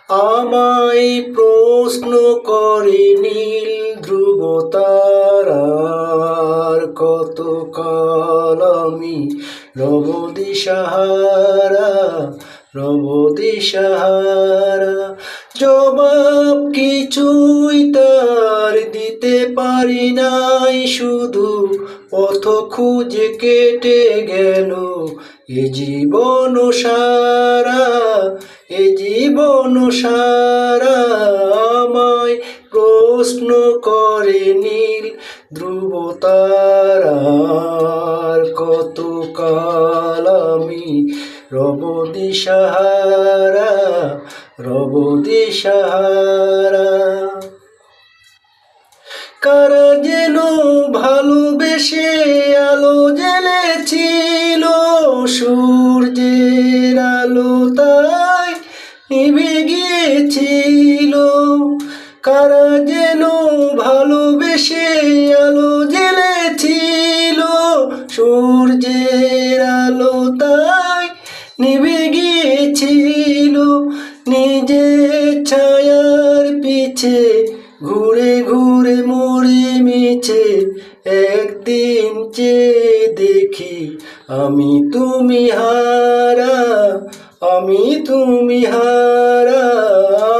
আমায় প্রশ্ন করে নীল ধ্রুব তারার, কতকাল আমি রব দিশাহারা, রব দিশাহারা। জবাব কিছুই তার দিতে পারি নাই, শুধু পথ খুঁজে কেটে গেল এ জীবন সারা, এ জীবন সারা। আমায় প্রশ্ন করে নীল ধ্রুব তারার, কতকাল আমি রব দিশাহারা, রব দিশাহারা। কারা যেন ভালোবেসে আলো জ্বেলেছিল, সূর্যের আলো তাই নিভে গিয়েছিল। কারা যেন ভালোবেসে আলো জ্বেলেছিল, সূর্যের আলো তাই নিভে গিয়েছিল। নিজের ছায়ার পিছে ঘুরে ঘুরে মরে মিছে, একদিন চেয়ে দেখি আমি তুমি হারা, আমি তুমি হারা।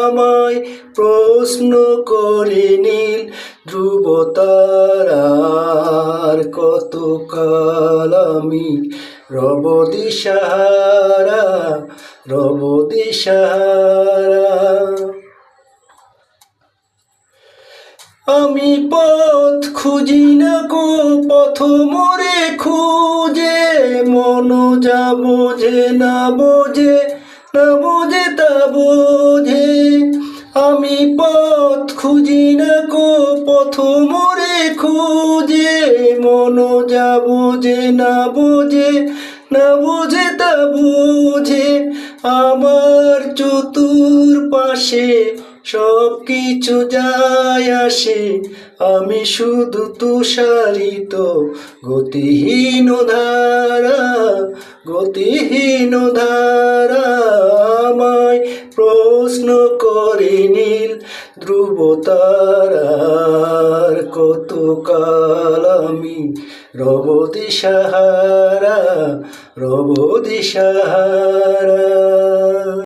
আমায় প্রশ্ন করে নীল ধ্রুব তারার, কতকাল আমি রব দিশাহারা, রব দিশাহারা। আমি পথ খুঁজি না গো পথ মোরে খুঁজে, মন যা বোঝে না বোঝে, না বোঝে তা বোঝে। আমি পথ খুঁজি না গো পথ মোরে খুঁজে, মন যা বোঝে না বোঝে, না বোঝে তা বোঝে। আমার চতুর্পাশে সব কিছু যায় আসে, আমি শুধু তুষারিত গতিহীন ধারা, গতিহীন ধারা। আমায় প্রশ্ন করে নীল ধ্রুব তারার, কতকাল আমি রব দিশাহারা, রব দিশাহারা।